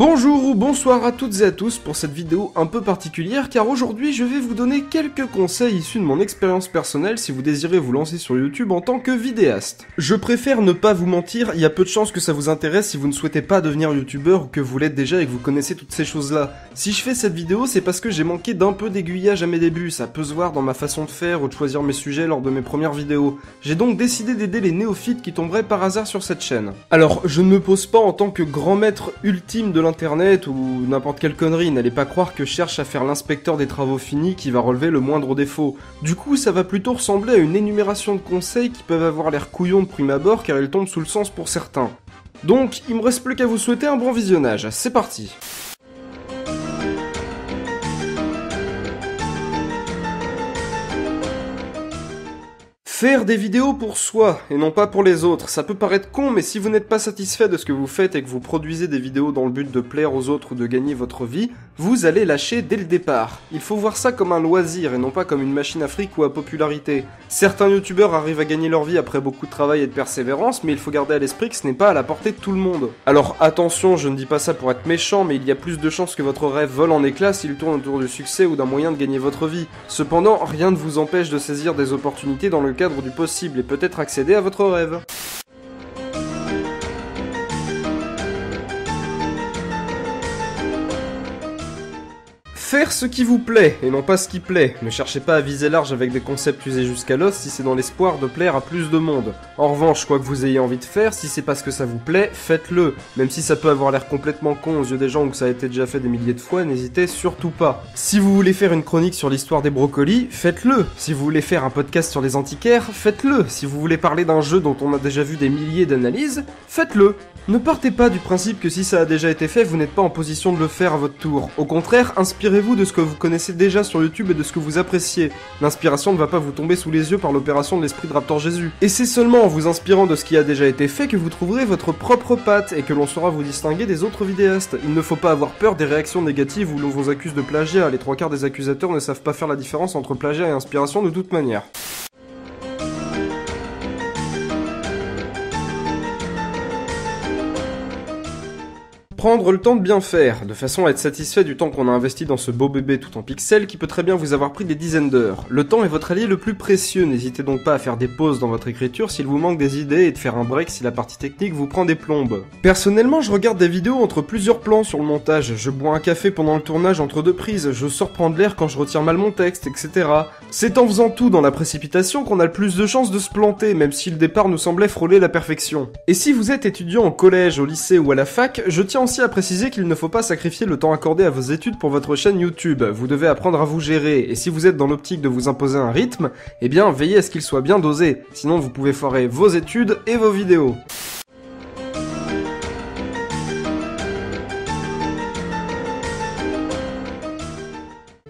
Bonjour ou bonsoir à toutes et à tous pour cette vidéo un peu particulière car aujourd'hui je vais vous donner quelques conseils issus de mon expérience personnelle si vous désirez vous lancer sur YouTube en tant que vidéaste. Je préfère ne pas vous mentir, il y a peu de chances que ça vous intéresse si vous ne souhaitez pas devenir youtubeur ou que vous l'êtes déjà et que vous connaissez toutes ces choses-là. Si je fais cette vidéo c'est parce que j'ai manqué d'un peu d'aiguillage à mes débuts, ça peut se voir dans ma façon de faire ou de choisir mes sujets lors de mes premières vidéos. J'ai donc décidé d'aider les néophytes qui tomberaient par hasard sur cette chaîne. Alors je ne me pose pas en tant que grand maître ultime de internet ou n'importe quelle connerie, n'allez pas croire que je cherche à faire l'inspecteur des travaux finis qui va relever le moindre défaut. Du coup, ça va plutôt ressembler à une énumération de conseils qui peuvent avoir l'air couillons de prime abord car ils tombent sous le sens pour certains. Donc, il me reste plus qu'à vous souhaiter un bon visionnage, c'est parti. Faire des vidéos pour soi, et non pas pour les autres, ça peut paraître con, mais si vous n'êtes pas satisfait de ce que vous faites et que vous produisez des vidéos dans le but de plaire aux autres ou de gagner votre vie, vous allez lâcher dès le départ. Il faut voir ça comme un loisir et non pas comme une machine à fric ou à popularité. Certains youtubeurs arrivent à gagner leur vie après beaucoup de travail et de persévérance, mais il faut garder à l'esprit que ce n'est pas à la portée de tout le monde. Alors attention, je ne dis pas ça pour être méchant, mais il y a plus de chances que votre rêve vole en éclats s'il tourne autour du succès ou d'un moyen de gagner votre vie. Cependant, rien ne vous empêche de saisir des opportunités dans le cadre du possible et peut-être accéder à votre rêve. Faire ce qui vous plaît, et non pas ce qui plaît. Ne cherchez pas à viser large avec des concepts usés jusqu'à l'os si c'est dans l'espoir de plaire à plus de monde. En revanche, quoi que vous ayez envie de faire, si c'est parce que ça vous plaît, faites-le. Même si ça peut avoir l'air complètement con aux yeux des gens ou que ça a été déjà fait des milliers de fois, n'hésitez surtout pas. Si vous voulez faire une chronique sur l'histoire des brocolis, faites-le. Si vous voulez faire un podcast sur les antiquaires, faites-le. Si vous voulez parler d'un jeu dont on a déjà vu des milliers d'analyses, faites-le. Ne partez pas du principe que si ça a déjà été fait, vous n'êtes pas en position de le faire à votre tour. Au contraire, inspirez-vous de ce que vous connaissez déjà sur YouTube et de ce que vous appréciez. L'inspiration ne va pas vous tomber sous les yeux par l'opération de l'esprit de Raptor Jésus. Et c'est seulement en vous inspirant de ce qui a déjà été fait que vous trouverez votre propre patte et que l'on saura vous distinguer des autres vidéastes. Il ne faut pas avoir peur des réactions négatives où l'on vous accuse de plagiat. Les trois quarts des accusateurs ne savent pas faire la différence entre plagiat et inspiration de toute manière. Prendre le temps de bien faire, de façon à être satisfait du temps qu'on a investi dans ce beau bébé tout en pixels qui peut très bien vous avoir pris des dizaines d'heures. Le temps est votre allié le plus précieux, n'hésitez donc pas à faire des pauses dans votre écriture s'il vous manque des idées et de faire un break si la partie technique vous prend des plombes. Personnellement, je regarde des vidéos entre plusieurs plans sur le montage, je bois un café pendant le tournage entre deux prises, je sors prendre l'air quand je retire mal mon texte, etc. C'est en faisant tout dans la précipitation qu'on a le plus de chances de se planter, même si le départ nous semblait frôler la perfection. Et si vous êtes étudiant au collège, au lycée ou à la fac, je tiens aussi à préciser qu'il ne faut pas sacrifier le temps accordé à vos études pour votre chaîne YouTube. Vous devez apprendre à vous gérer, et si vous êtes dans l'optique de vous imposer un rythme, eh bien veillez à ce qu'il soit bien dosé, sinon vous pouvez foirer vos études et vos vidéos.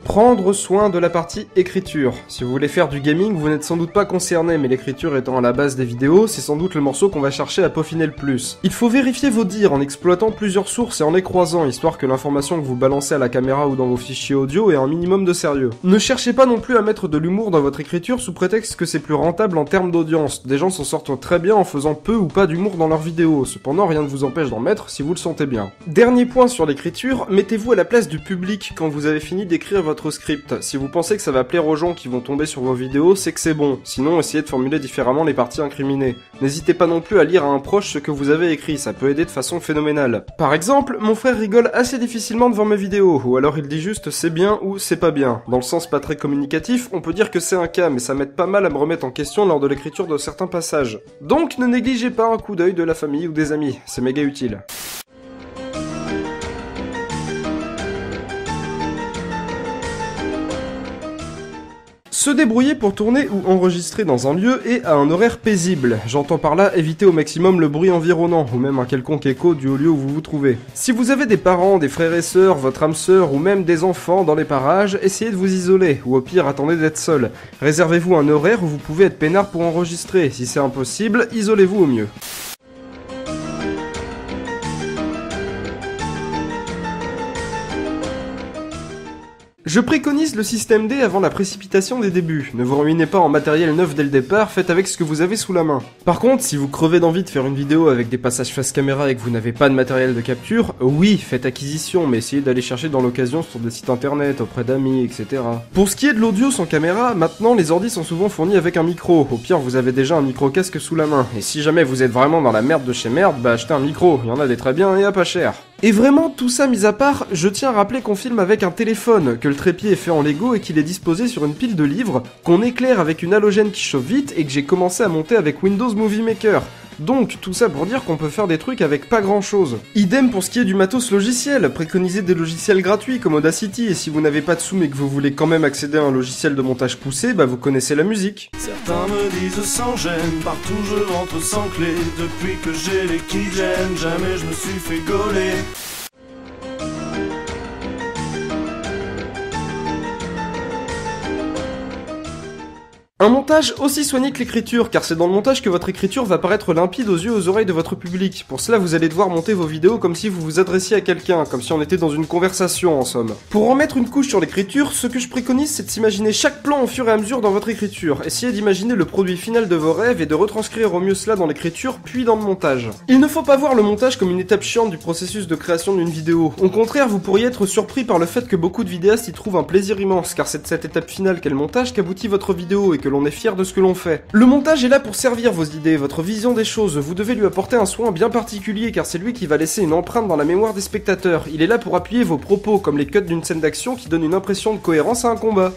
Prendre soin de la partie écriture. Si vous voulez faire du gaming, vous n'êtes sans doute pas concerné, mais l'écriture étant à la base des vidéos, c'est sans doute le morceau qu'on va chercher à peaufiner le plus. Il faut vérifier vos dires en exploitant plusieurs sources et en les croisant, histoire que l'information que vous balancez à la caméra ou dans vos fichiers audio ait un minimum de sérieux. Ne cherchez pas non plus à mettre de l'humour dans votre écriture sous prétexte que c'est plus rentable en termes d'audience. Des gens s'en sortent très bien en faisant peu ou pas d'humour dans leurs vidéos, cependant rien ne vous empêche d'en mettre si vous le sentez bien. Dernier point sur l'écriture, mettez-vous à la place du public quand vous avez fini d'écrire votre script. Si vous pensez que ça va plaire aux gens qui vont tomber sur vos vidéos, c'est que c'est bon. Sinon, essayez de formuler différemment les parties incriminées. N'hésitez pas non plus à lire à un proche ce que vous avez écrit, ça peut aider de façon phénoménale. Par exemple, mon frère rigole assez difficilement devant mes vidéos, ou alors il dit juste c'est bien ou c'est pas bien. Dans le sens pas très communicatif, on peut dire que c'est un cas, mais ça m'aide pas mal à me remettre en question lors de l'écriture de certains passages. Donc ne négligez pas un coup d'œil de la famille ou des amis, c'est méga utile. Se débrouiller pour tourner ou enregistrer dans un lieu et à un horaire paisible. J'entends par là éviter au maximum le bruit environnant, ou même un quelconque écho dû au lieu où vous vous trouvez. Si vous avez des parents, des frères et sœurs, votre âme sœur ou même des enfants dans les parages, essayez de vous isoler, ou au pire attendez d'être seul. Réservez-vous un horaire où vous pouvez être peinard pour enregistrer. Si c'est impossible, isolez-vous au mieux. Je préconise le système D avant la précipitation des débuts. Ne vous ruinez pas en matériel neuf dès le départ, faites avec ce que vous avez sous la main. Par contre, si vous crevez d'envie de faire une vidéo avec des passages face caméra et que vous n'avez pas de matériel de capture, oui, faites acquisition, mais essayez d'aller chercher dans l'occasion sur des sites internet, auprès d'amis, etc. Pour ce qui est de l'audio sans caméra, maintenant les ordis sont souvent fournis avec un micro. Au pire, vous avez déjà un micro-casque sous la main. Et si jamais vous êtes vraiment dans la merde de chez merde, bah achetez un micro, il y en a des très bien et à pas cher. Et vraiment, tout ça mis à part, je tiens à rappeler qu'on filme avec un téléphone, que le trépied est fait en Lego et qu'il est disposé sur une pile de livres, qu'on éclaire avec une halogène qui chauffe vite et que j'ai commencé à monter avec Windows Movie Maker. Donc, tout ça pour dire qu'on peut faire des trucs avec pas grand chose. Idem pour ce qui est du matos logiciel, préconisez des logiciels gratuits comme Audacity, et si vous n'avez pas de sous mais que vous voulez quand même accéder à un logiciel de montage poussé, bah vous connaissez la musique. Certains me disent sans gêne, partout je rentre sans clé, depuis que j'ai les keygen, jamais je me suis fait gauler. Un montage aussi soigné que l'écriture, car c'est dans le montage que votre écriture va paraître limpide aux yeux et aux oreilles de votre public. Pour cela, vous allez devoir monter vos vidéos comme si vous vous adressiez à quelqu'un, comme si on était dans une conversation en somme. Pour en mettre une couche sur l'écriture, ce que je préconise, c'est de s'imaginer chaque plan au fur et à mesure dans votre écriture. Essayez d'imaginer le produit final de vos rêves et de retranscrire au mieux cela dans l'écriture, puis dans le montage. Il ne faut pas voir le montage comme une étape chiante du processus de création d'une vidéo. Au contraire, vous pourriez être surpris par le fait que beaucoup de vidéastes y trouvent un plaisir immense, car c'est de cette étape finale qu'est le montage qu'aboutit votre vidéo et que l'on est fier de ce que l'on fait. Le montage est là pour servir vos idées, votre vision des choses, vous devez lui apporter un soin bien particulier car c'est lui qui va laisser une empreinte dans la mémoire des spectateurs. Il est là pour appuyer vos propos, comme les cuts d'une scène d'action qui donne une impression de cohérence à un combat.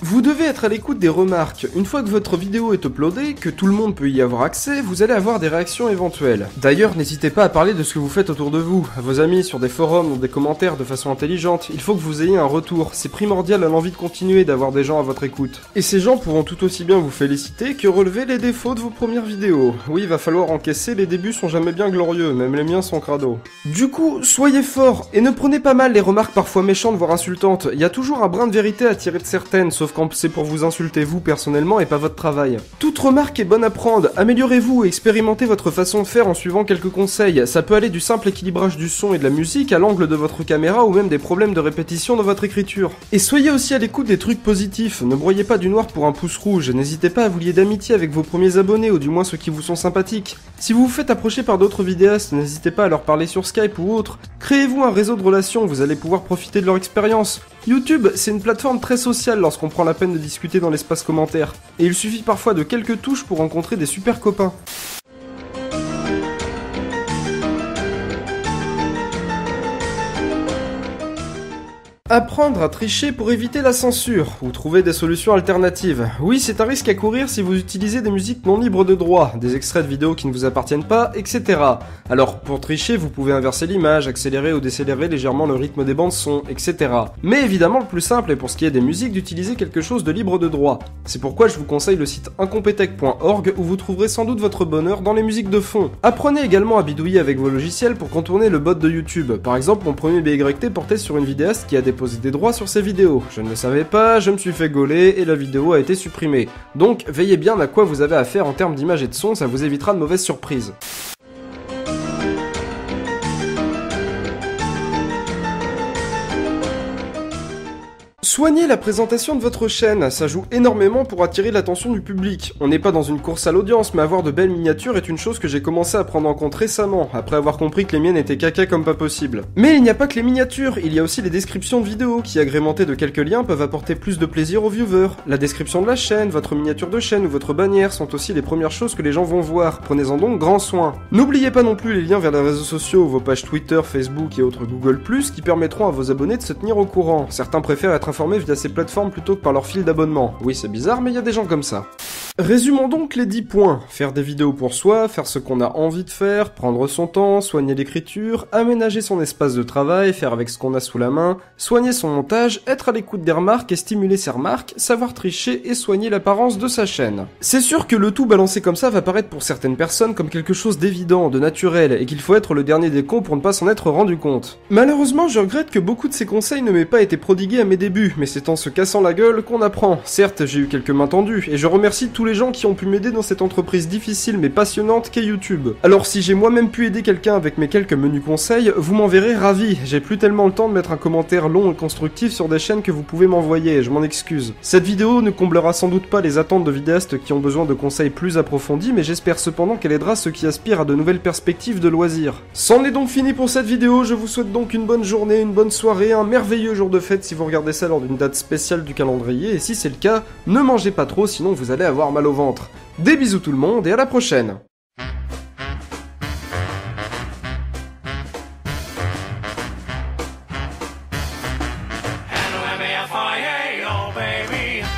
Vous devez être à l'écoute des remarques. Une fois que votre vidéo est uploadée, que tout le monde peut y avoir accès, vous allez avoir des réactions éventuelles. D'ailleurs, n'hésitez pas à parler de ce que vous faites autour de vous, à vos amis, sur des forums, dans des commentaires, de façon intelligente. Il faut que vous ayez un retour. C'est primordial à l'envie de continuer d'avoir des gens à votre écoute. Et ces gens pourront tout aussi bien vous féliciter que relever les défauts de vos premières vidéos. Oui, il va falloir encaisser, les débuts sont jamais bien glorieux, même les miens sont crado. Du coup, soyez forts, et ne prenez pas mal les remarques parfois méchantes voire insultantes. Il y a toujours un brin de vérité à tirer de certaines, sauf quand c'est pour vous insulter vous personnellement et pas votre travail. Toute remarque est bonne à prendre, améliorez-vous et expérimentez votre façon de faire en suivant quelques conseils. Ça peut aller du simple équilibrage du son et de la musique à l'angle de votre caméra ou même des problèmes de répétition dans votre écriture. Et soyez aussi à l'écoute des trucs positifs, ne broyez pas du noir pour un pouce rouge, n'hésitez pas à vous lier d'amitié avec vos premiers abonnés ou du moins ceux qui vous sont sympathiques. Si vous vous faites approcher par d'autres vidéastes, n'hésitez pas à leur parler sur Skype ou autre. Créez-vous un réseau de relations, vous allez pouvoir profiter de leur expérience. YouTube, c'est une plateforme très sociale lorsqu'on prend la peine de discuter dans l'espace commentaire. Et il suffit parfois de quelques touches pour rencontrer des super copains. Apprendre à tricher pour éviter la censure, ou trouver des solutions alternatives. Oui, c'est un risque à courir si vous utilisez des musiques non libres de droit, des extraits de vidéos qui ne vous appartiennent pas, etc. Alors, pour tricher, vous pouvez inverser l'image, accélérer ou décélérer légèrement le rythme des bandes son, etc. Mais évidemment, le plus simple est pour ce qui est des musiques d'utiliser quelque chose de libre de droit. C'est pourquoi je vous conseille le site incompetech.org où vous trouverez sans doute votre bonheur dans les musiques de fond. Apprenez également à bidouiller avec vos logiciels pour contourner le bot de YouTube. Par exemple, mon premier BYT portait sur une vidéaste qui a déposé des droits sur ses vidéos. Je ne le savais pas, je me suis fait gauler et la vidéo a été supprimée. Donc veillez bien à quoi vous avez affaire en termes d'image et de son, ça vous évitera de mauvaises surprises. Soignez la présentation de votre chaîne, ça joue énormément pour attirer l'attention du public. On n'est pas dans une course à l'audience, mais avoir de belles miniatures est une chose que j'ai commencé à prendre en compte récemment, après avoir compris que les miennes étaient caca comme pas possible. Mais il n'y a pas que les miniatures, il y a aussi les descriptions de vidéos, qui agrémentées de quelques liens peuvent apporter plus de plaisir aux viewers. La description de la chaîne, votre miniature de chaîne ou votre bannière sont aussi les premières choses que les gens vont voir, prenez-en donc grand soin. N'oubliez pas non plus les liens vers les réseaux sociaux, vos pages Twitter, Facebook et autres Google+, qui permettront à vos abonnés de se tenir au courant. Certains préfèrent être informés via ces plateformes plutôt que par leur fil d'abonnement. Oui, c'est bizarre, mais il y a des gens comme ça. Résumons donc les 10 points. Faire des vidéos pour soi, faire ce qu'on a envie de faire, prendre son temps, soigner l'écriture, aménager son espace de travail, faire avec ce qu'on a sous la main, soigner son montage, être à l'écoute des remarques et stimuler ses remarques, savoir tricher et soigner l'apparence de sa chaîne. C'est sûr que le tout balancé comme ça va paraître pour certaines personnes comme quelque chose d'évident, de naturel, et qu'il faut être le dernier des cons pour ne pas s'en être rendu compte. Malheureusement, je regrette que beaucoup de ces conseils ne m'aient pas été prodigués à mes débuts, début, mais c'est en se cassant la gueule qu'on apprend. Certes, j'ai eu quelques mains tendues, et je remercie tous les gens qui ont pu m'aider dans cette entreprise difficile mais passionnante qu'est YouTube. Alors si j'ai moi-même pu aider quelqu'un avec mes quelques menus conseils, vous m'en verrez ravi. J'ai plus tellement le temps de mettre un commentaire long et constructif sur des chaînes que vous pouvez m'envoyer, je m'en excuse. Cette vidéo ne comblera sans doute pas les attentes de vidéastes qui ont besoin de conseils plus approfondis, mais j'espère cependant qu'elle aidera ceux qui aspirent à de nouvelles perspectives de loisirs. C'en est donc fini pour cette vidéo, je vous souhaite donc une bonne journée, une bonne soirée, un merveilleux jour de fête si vous regardez ça lors d'une date spéciale du calendrier, et si c'est le cas, ne mangez pas trop sinon vous allez avoir mal au ventre. Des bisous tout le monde et à la prochaine.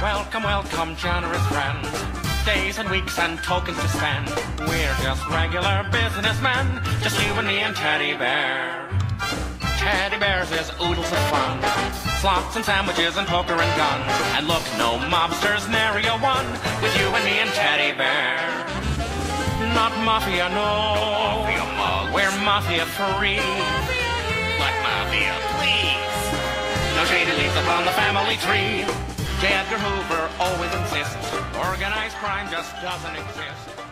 Welcome, welcome, generous friends. Days and weeks and tokens to spend. We're just regular businessmen, just you and me and Teddy Bear. Teddy Bears is oodles of fun, slots and sandwiches and poker and guns. And look, no mobsters, nary a one, with you and me and Teddy Bear. Not mafia, no. Mafia mug. We're mafia free. But mafia, please. No shady leaves upon the family tree. J. Edgar Hoover always insists, organized crime just doesn't exist.